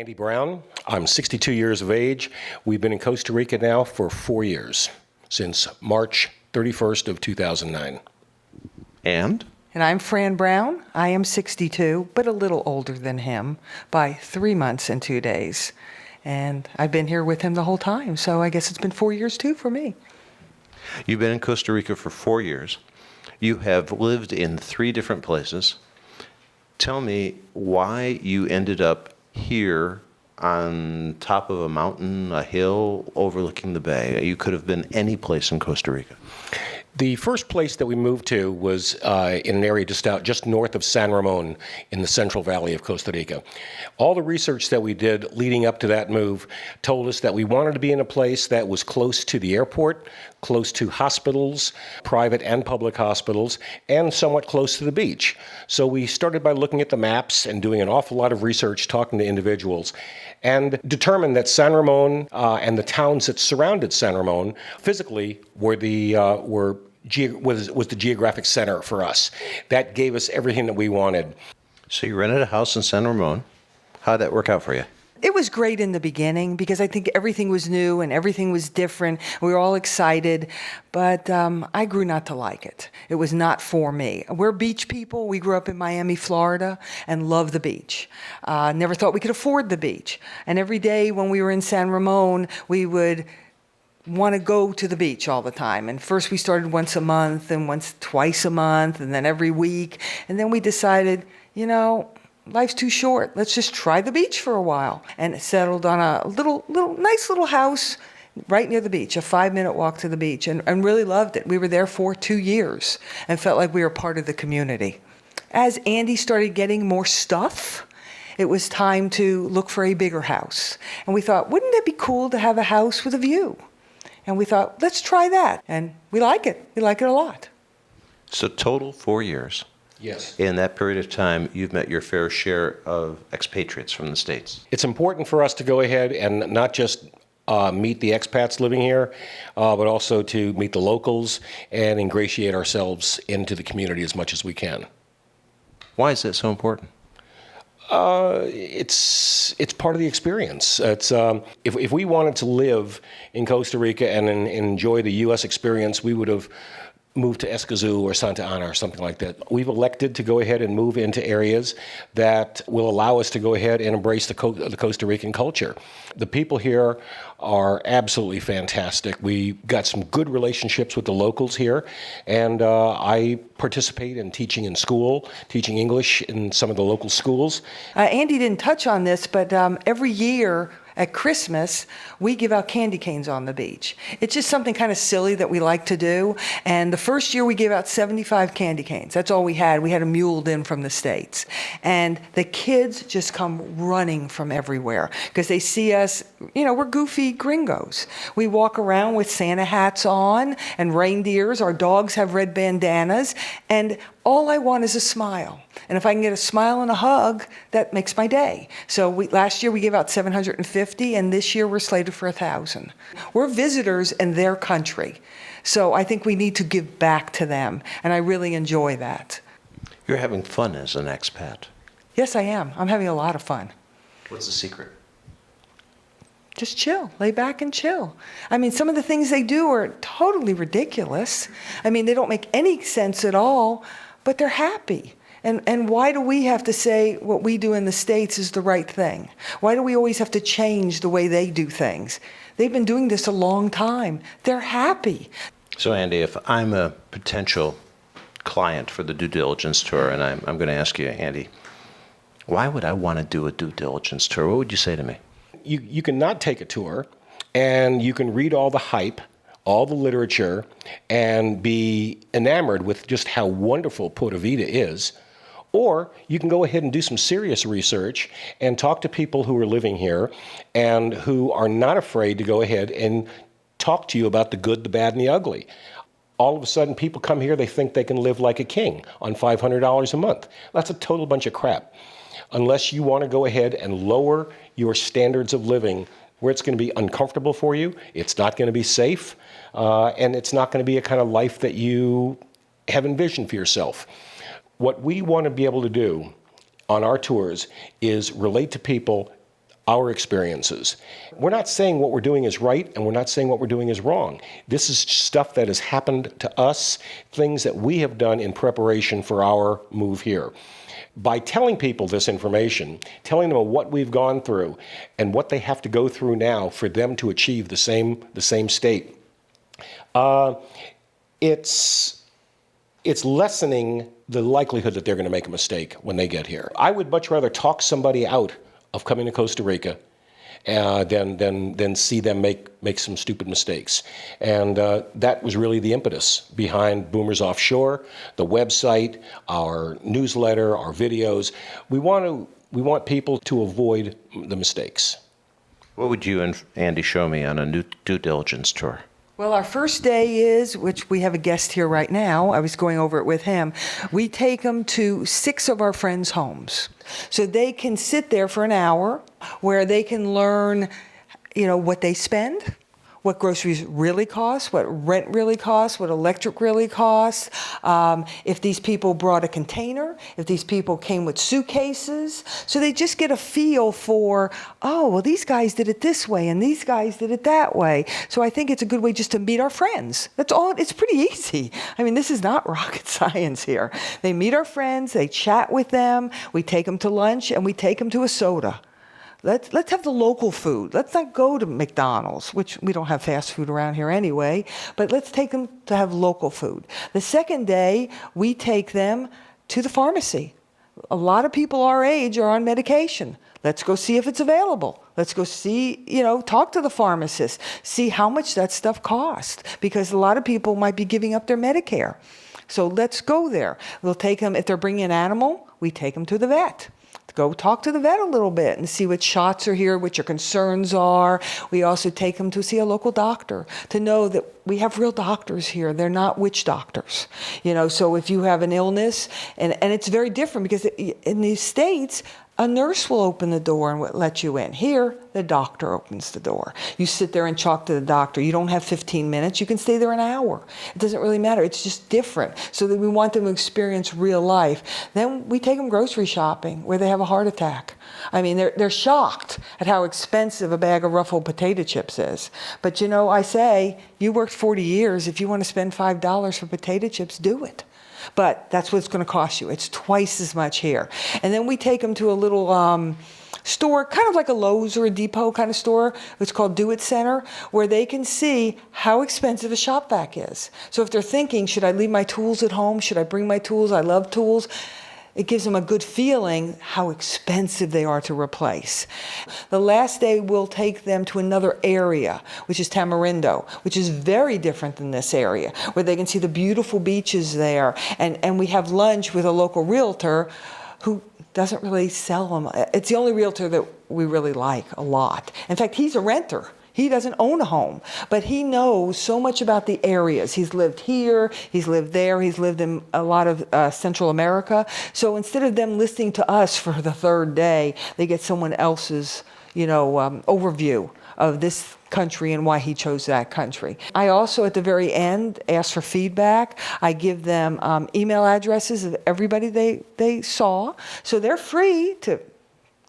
Andy Brown. I'm 62 years of age. We've been in Costa Rica now for 4 years, since March 31st of 2009. And I'm Fran Brown. I am 62, but a little older than him by 3 months and 2 days. And I've been here with him the whole time, so I guess it's been 4 years too for me. you've been in Costa Rica for 4 years. You have lived in 3 different places. Tell me why you ended up here on top of a mountain, a hill overlooking the bay. You could have been any place in Costa Rica. The first place that we moved to was in an area just north of San Ramon in the Central Valley of Costa Rica. All the research that we did leading up to that move told us that we wanted to be in a place that was close to the airport, close to hospitals, private and public hospitals, and somewhat close to the beach. So we started by looking at the maps and doing an awful lot of research, talking to individuals, and determined that San Ramon and the towns that surrounded San Ramon physically was the geographic center for us. That gave us everything that we wanted. So you rented a house in San Ramon. How'd that work out for you? It was great in the beginning because I think everything was new and everything was different. We were all excited, but I grew not to like it. It was not for me. We're beach people. We grew up in Miami, Florida, and love the beach. Never thought we could afford the beach. And every day when we were in San Ramon, we would want to go to the beach all the time. And first we started once a month and twice a month and then every week. And then we decided, life's too short. Let's just try the beach for a while. And settled on a nice little house right near the beach, a 5-minute walk to the beach, and really loved it. We were there for 2 years and felt like we were part of the community. As Andy started getting more stuff, it was time to look for a bigger house. And we thought, wouldn't it be cool to have a house with a view? And we thought, let's try that. And we like it. We like it a lot. So total 4 years. Yes. In that period of time, you've met your fair share of expatriates from the States. It's important for us to go ahead and not just meet the expats living here, but also to meet the locals and ingratiate ourselves into the community as much as we can. Why is that so important? It's part of the experience. It's if we wanted to live in Costa Rica and enjoy the U.S. experience, we would have moved to Escazú or Santa Ana or something like that. We've elected to go ahead and move into areas that will allow us to go ahead and embrace the Costa Rican culture. The people here are absolutely fantastic. We got some good relationships with the locals here, and I participate in teaching in school, teaching English in some of the local schools. Andy didn't touch on this, but every year at Christmas, we give out candy canes on the beach. It's just something kind of silly that we like to do. And the first year we gave out 75 candy canes. That's all we had. We had them muled in from the States. And the kids just come running from everywhere because they see us, we're goofy gringos. We walk around with Santa hats on and reindeers. Our dogs have red bandanas. And all I want is a smile. And if I can get a smile and a hug, that makes my day. So last year we gave out 750, and this year we're slated for 1,000. We're visitors in their country. So I think we need to give back to them, and I really enjoy that. You're having fun as an expat. Yes, I am. I'm having a lot of fun. What's the secret? Just chill, lay back and chill. I mean, some of the things they do are totally ridiculous. I mean, they don't make any sense at all, but they're happy. And why do we have to say what we do in the States is the right thing? Why do we always have to change the way they do things? They've been doing this a long time. They're happy. So, Andy, if I'm a potential client for the due diligence tour, and I'm going to ask you, Andy, why would I want to do a due diligence tour? What would you say to me? You can not take a tour, and you can read all the hype, all the literature, and be enamored with just how wonderful Puerto Vida is. Or you can go ahead and do some serious research and talk to people who are living here and who are not afraid to go ahead and talk to you about the good, the bad, and the ugly. All of a sudden, people come here, they think they can live like a king on $500 a month. That's a total bunch of crap. Unless you want to go ahead and lower your standards of living where it's going to be uncomfortable for you, it's not going to be safe, and it's not going to be a kind of life that you have envisioned for yourself. What we want to be able to do on our tours is relate to people our experiences. We're not saying what we're doing is right, and we're not saying what we're doing is wrong. This is stuff that has happened to us, things that we have done in preparation for our move here. By telling people this information, telling them what we've gone through and what they have to go through now for them to achieve the same state, it's lessening the likelihood that they're going to make a mistake when they get here. I would much rather talk somebody out of coming to Costa Rica than see them make some stupid mistakes. And that was really the impetus behind Boomers Offshore, the website, our newsletter, our videos. We want people to avoid the mistakes. What would you and Andy show me on a new due diligence tour? Well, our first day is, which we have a guest here right now, I was going over it with him, we take them to 6 of our friends' homes. So they can sit there for an hour where they can learn, what they spend, what groceries really cost, what rent really costs, what electric really costs, if these people brought a container, if these people came with suitcases. So they just get a feel for, oh, well, these guys did it this way and these guys did it that way. So I think it's a good way just to meet our friends. That's all. It's pretty easy. I mean, this is not rocket science here. They meet our friends, they chat with them, we take them to lunch, and we take them to a soda. Let's have the local food. Let's not go to McDonald's, which we don't have fast food around here anyway, but let's take them to have local food. The second day, we take them to the pharmacy. A lot of people our age are on medication. Let's go see if it's available. Let's go see, talk to the pharmacist, see how much that stuff costs, because a lot of people might be giving up their Medicare. So let's go there. We'll take them, if they're bringing an animal, we take them to the vet. Go talk to the vet a little bit and see what shots are here, what your concerns are. We also take them to see a local doctor to know that we have real doctors here. They're not witch doctors. So if you have an illness, and it's very different because in these States, a nurse will open the door and let you in. Here, the doctor opens the door. You sit there and talk to the doctor. You don't have 15 minutes. You can stay there an hour. It doesn't really matter. It's just different. So that we want them to experience real life. Then we take them grocery shopping where they have a heart attack. I mean, they're shocked at how expensive a bag of Ruffled potato chips is. But I say, you worked 40 years. If you want to spend $5 for potato chips, do it. But that's what it's going to cost you. It's twice as much here. And then we take them to a little store, kind of like a Lowe's or a Depot kind of store. It's called Do It Center, where they can see how expensive a shop vac is. So if they're thinking, should I leave my tools at home? Should I bring my tools? I love tools. It gives them a good feeling how expensive they are to replace. The last day, we'll take them to another area, which is Tamarindo, which is very different than this area, where they can see the beautiful beaches there. And we have lunch with a local realtor who doesn't really sell them. It's the only realtor that we really like a lot. In fact, he's a renter. He doesn't own a home, but he knows so much about the areas. He's lived here, he's lived there, he's lived in a lot of Central America. So instead of them listening to us for the third day, they get someone else's, overview of this country and why he chose that country. I also, at the very end, ask for feedback. I give them email addresses of everybody they saw, so they're free to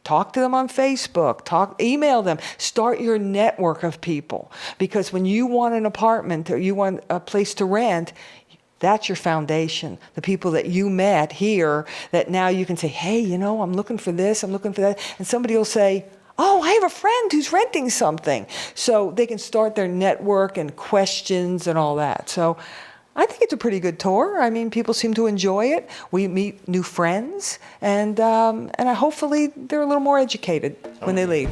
talk to them on Facebook, email them, start your network of people. Because when you want an apartment or you want a place to rent, that's your foundation. The people that you met here that now you can say, hey, I'm looking for this, I'm looking for that. And somebody will say, oh, I have a friend who's renting something. So they can start their network and questions and all that. So I think it's a pretty good tour. I mean, people seem to enjoy it. We meet new friends, and hopefully they're a little more educated when they leave.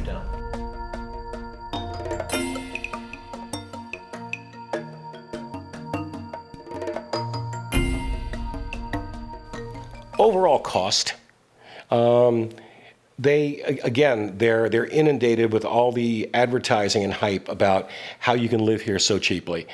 Overall cost. They're inundated with all the advertising and hype about how you can live here so cheaply.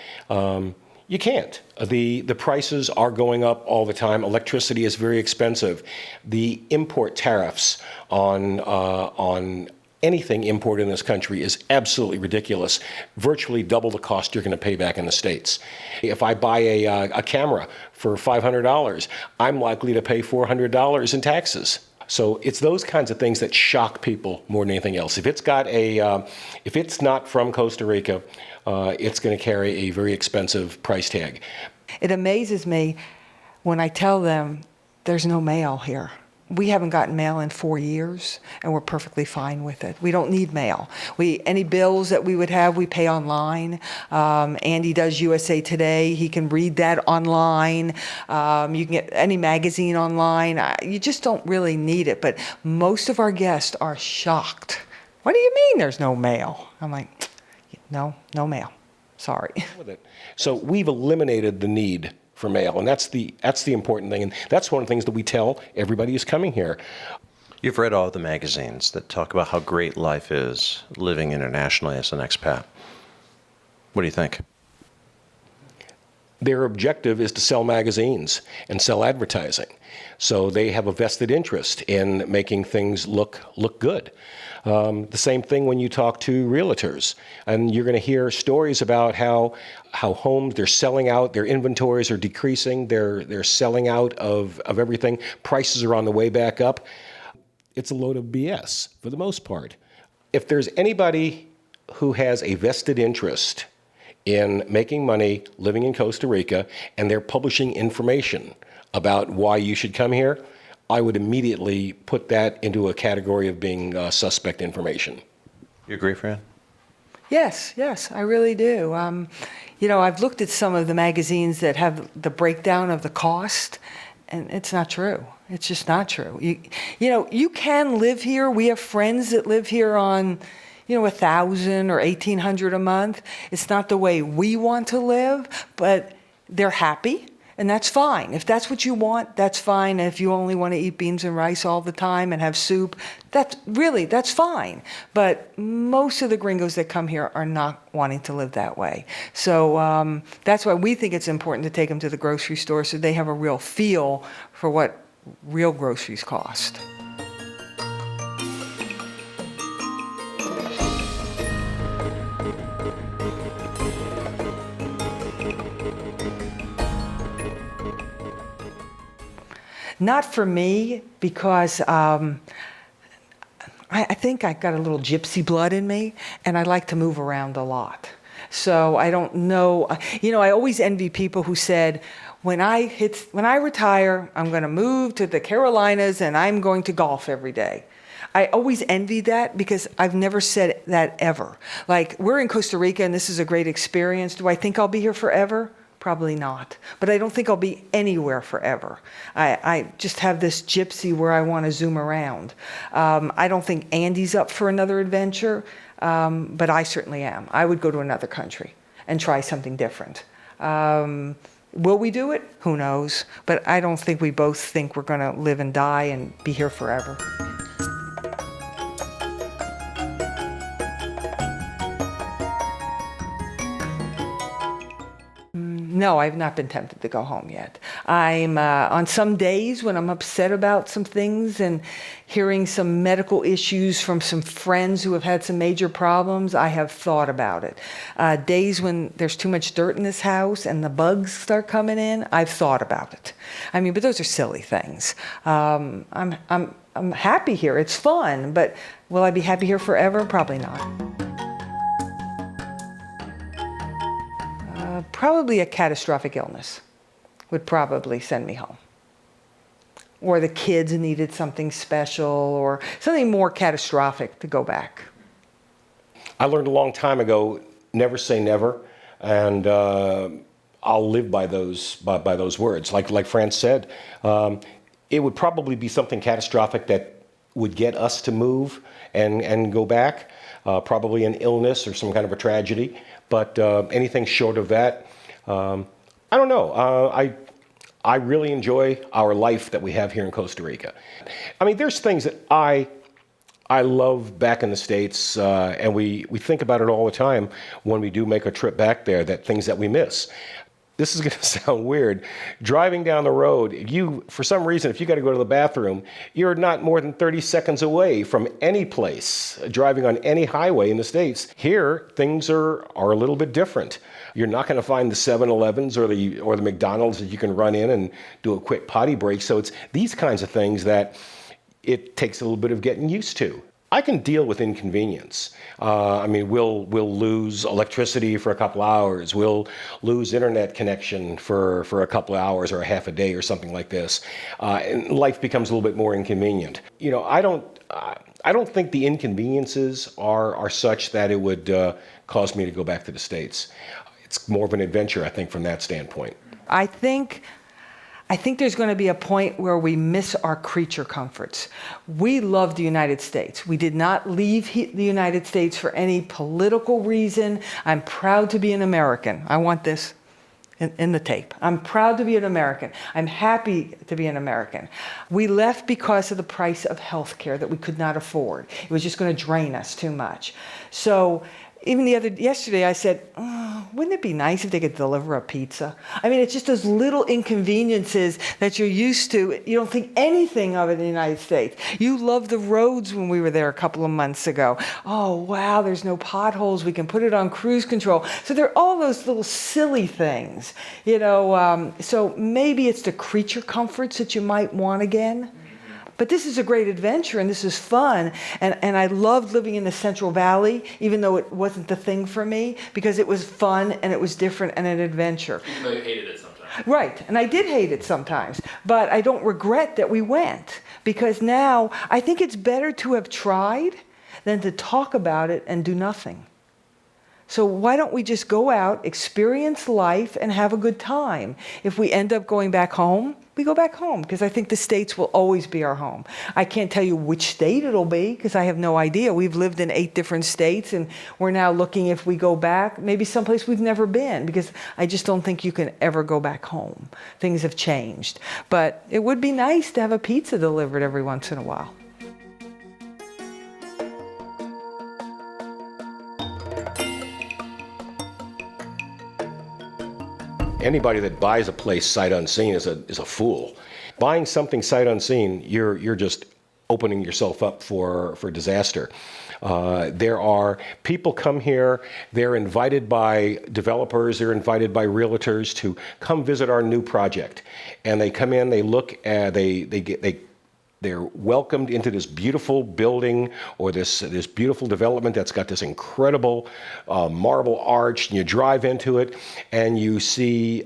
You can't. The prices are going up all the time. Electricity is very expensive. The import tariffs on anything imported in this country is absolutely ridiculous. Virtually double the cost you're going to pay back in the States. If I buy a camera for $500, I'm likely to pay $400 in taxes. So it's those kinds of things that shock people more than anything else. If if it's not from Costa Rica, it's going to carry a very expensive price tag. It amazes me when I tell them there's no mail here. We haven't gotten mail in 4 years, and we're perfectly fine with it. We don't need mail. Any bills that we would have, we pay online. Andy does USA Today. He can read that online. You can get any magazine online. You just don't really need it. But most of our guests are shocked. What do you mean there's no mail? I'm like, no mail. Sorry. So we've eliminated the need for mail, and that's the important thing, and that's one of the things that we tell everybody who's coming here. You've read all the magazines that talk about how great life is living internationally as an expat. What do you think? Their objective is to sell magazines and sell advertising, so they have a vested interest in making things look good. The same thing when you talk to realtors, and you're going to hear stories about how homes, they're selling out, their inventories are decreasing, they're selling out of everything, prices are on the way back up. It's a load of BS for the most part. If there's anybody who has a vested interest in making money living in Costa Rica and they're publishing information about why you should come here, I would immediately put that into a category of being suspect information. You agree, Fran? Yes, I really do. I've looked at some of the magazines that have the breakdown of the cost, and it's not true. It's just not true. You can live here. We have friends that live here on, $1,000 or $1,800 a month. It's not the way we want to live, but they're happy. And that's fine. If that's what you want, that's fine. And if you only want to eat beans and rice all the time and have soup, that's fine. But most of the gringos that come here are not wanting to live that way. So that's why we think it's important to take them to the grocery store so they have a real feel for what real groceries cost. Not for me, because I think I got a little gypsy blood in me, and I like to move around a lot. So I don't know. I always envy people who said, when I retire, I'm going to move to the Carolinas and I'm going to golf every day. I always envy that because I've never said that ever. Like, we're in Costa Rica and this is a great experience. Do I think I'll be here forever? Probably not. But I don't think I'll be anywhere forever. I just have this gypsy where I want to zoom around. I don't think Andy's up for another adventure, but I certainly am. I would go to another country and try something different. Will we do it? Who knows? But I don't think we both think we're going to live and die and be here forever. No, I've not been tempted to go home yet. I'm on some days when I'm upset about some things and hearing some medical issues from some friends who have had some major problems, I have thought about it. Days when there's too much dirt in this house and the bugs start coming in, I've thought about it. But those are silly things. I'm happy here. It's fun, but will I be happy here forever? Probably not. Probably a catastrophic illness would probably send me home. Or the kids needed something special or something more catastrophic to go back. I learned a long time ago, never say never, and I'll live by those words. Like Fran said, it would probably be something catastrophic that would get us to move and go back, probably an illness or some kind of a tragedy. But anything short of that, I don't know. I really enjoy our life that we have here in Costa Rica. There's things that I love back in the States, and we think about it all the time when we do make a trip back there, that things that we miss. This is going to sound weird. Driving down the road, for some reason, if you got to go to the bathroom, you're not more than 30 seconds away from any place, driving on any highway in the States. Here, things are a little bit different. You're not going to find the 7-Elevens or the McDonald's that you can run in and do a quick potty break. So it's these kinds of things that it takes a little bit of getting used to. I can deal with inconvenience. We'll lose electricity for a couple hours. We'll lose internet connection for a couple of hours or a half a day or something like this. And life becomes a little bit more inconvenient. I don't think the inconveniences are such that it would cause me to go back to the States. It's more of an adventure, I think, from that standpoint. I think there's going to be a point where we miss our creature comforts. We love the United States. We did not leave the United States for any political reason. I'm proud to be an American. I want this in the tape. I'm proud to be an American. I'm happy to be an American. We left because of the price of health care that we could not afford. It was just going to drain us too much. So even yesterday I said, wouldn't it be nice if they could deliver a pizza? It's just those little inconveniences that you're used to. You don't think anything of it in the United States. You loved the roads when we were there a couple of months ago. Oh, wow, there's no potholes. We can put it on cruise control. So there are all those little silly things, so maybe it's the creature comforts that you might want again. But this is a great adventure, and this is fun. And I loved living in the Central Valley, even though it wasn't the thing for me, because it was fun, and it was different, and an adventure. Even though you hated it sometimes. Right, and I did hate it sometimes. But I don't regret that we went, because now I think it's better to have tried than to talk about it and do nothing. So why don't we just go out, experience life, and have a good time? If we end up going back home, we go back home, because I think the States will always be our home. I can't tell you which state it'll be, because I have no idea. We've lived in 8 different states, and we're now looking, if we go back, maybe someplace we've never been, because I just don't think you can ever go back home. Things have changed. But it would be nice to have a pizza delivered every once in a while. Anybody that buys a place sight unseen is a fool. Buying something sight unseen, you're just opening yourself up for disaster. There are people come here, they're invited by developers, they're invited by realtors to come visit our new project. And they come in, they look, they're welcomed into this beautiful building or this beautiful development that's got this incredible marble arch, and you drive into it and you see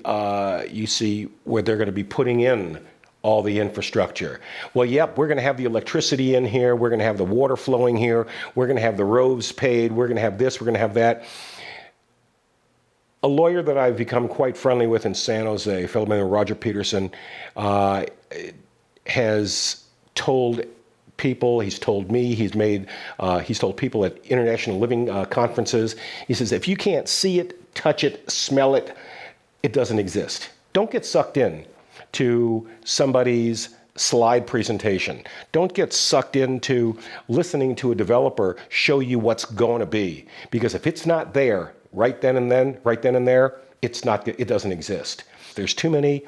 where they're going to be putting in all the infrastructure. Well, yep, we're going to have the electricity in here, we're going to have the water flowing here, we're going to have the roads paved, we're going to have this, we're going to have that. A lawyer that I've become quite friendly with in San Jose, a fellow named Roger Peterson, has told people, he's told me, he's told people at international living conferences, he says, if you can't see it, touch it, smell it, it doesn't exist. Don't get sucked in to somebody's slide presentation. Don't get sucked into listening to a developer show you what's going to be. Because if it's not there right then and there, it doesn't exist. There's too many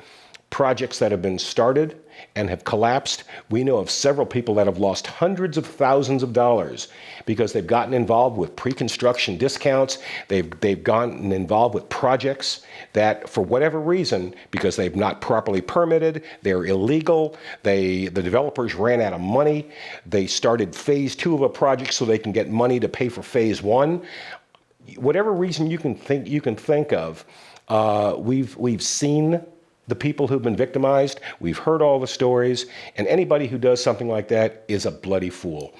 projects that have been started and have collapsed. We know of several people that have lost hundreds of thousands of dollars because they've gotten involved with pre-construction discounts. They've gotten involved with projects that, for whatever reason, because they've not properly permitted, they're illegal, the developers ran out of money, they started phase 2 of a project so they can get money to pay for phase 1. Whatever reason you can think of, we've seen the people who've been victimized, we've heard all the stories, and anybody who does something like that is a bloody fool.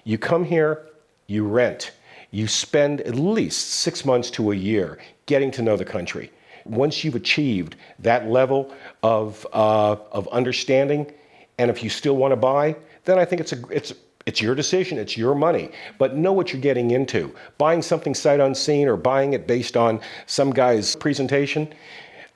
You come here, you rent, you spend at least 6 months to a year getting to know the country. Once you've achieved that level of understanding, and if you still want to buy, then I think it's your decision, it's your money, but know what you're getting into. Buying something sight unseen or buying it based on some guy's presentation,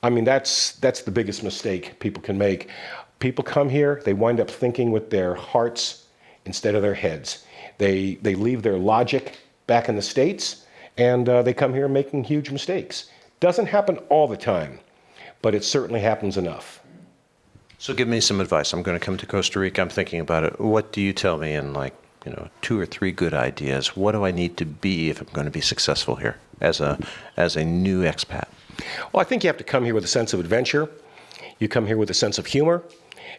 that's the biggest mistake people can make. People come here, they wind up thinking with their hearts instead of their heads. They leave their logic back in the States, and they come here making huge mistakes. Doesn't happen all the time, but it certainly happens enough. So give me some advice. I'm going to come to Costa Rica. I'm thinking about it. What do you tell me in 2 or 3 good ideas? What do I need to be if I'm going to be successful here as a new expat? Well, I think you have to come here with a sense of adventure. You come here with a sense of humor.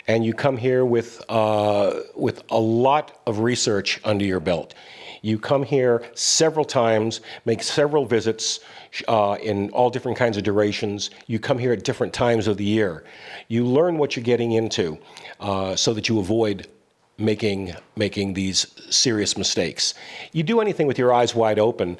and you come here with a lot of research under your belt. You come here several times, make several visits in all different kinds of durations. You come here at different times of the year. You learn what you're getting into so that you avoid making these serious mistakes. You do anything with your eyes wide open,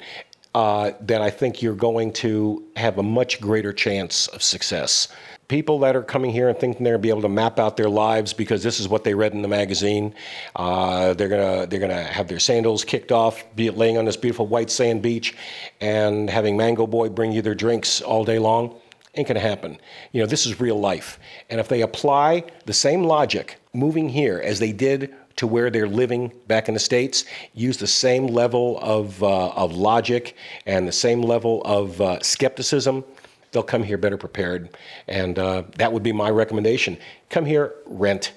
then I think you're going to have a much greater chance of success. People that are coming here and thinking they're going to be able to map out their lives because this is what they read in the magazine, they're gonna have their sandals kicked off, be it laying on this beautiful white sand beach, and having Mango Boy bring you their drinks all day long. Ain't gonna happen. You know, this is real life. And if they apply the same logic moving here as they did to where they're living back in the States, use the same level of logic and the same level of skepticism, they'll come here better prepared. And that would be my recommendation. Come here, rent.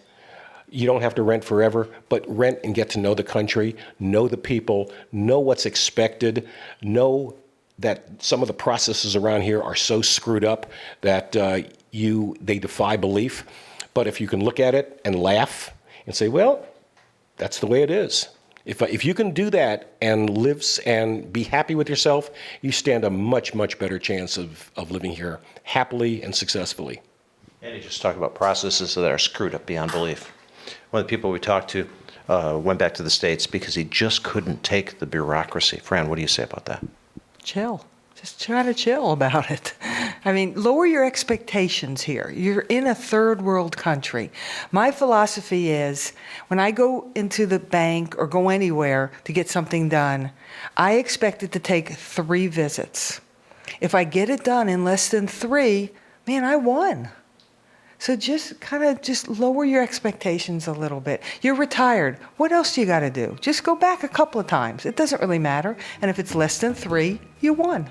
You don't have to rent forever, but rent and get to know the country, know the people, know what's expected, know that some of the processes around here are so screwed up that they defy belief. But if you can look at it and laugh and say, well, that's the way it is. If you can do that and live and be happy with yourself, you stand a much, much better chance of living here happily and successfully. And you just talk about processes that are screwed up beyond belief. One of the people we talked to went back to the States because he just couldn't take the bureaucracy. Fran, what do you say about that? Chill. Just try to chill about it. I mean, lower your expectations here. You're in a third world country. My philosophy is when I go into the bank or go anywhere to get something done, I expect it to take 3 visits. If I get it done in less than 3, man, I won. So just lower your expectations a little bit. You're retired. What else do you got to do? Just go back a couple of times. It doesn't really matter. And if it's less than 3, you won.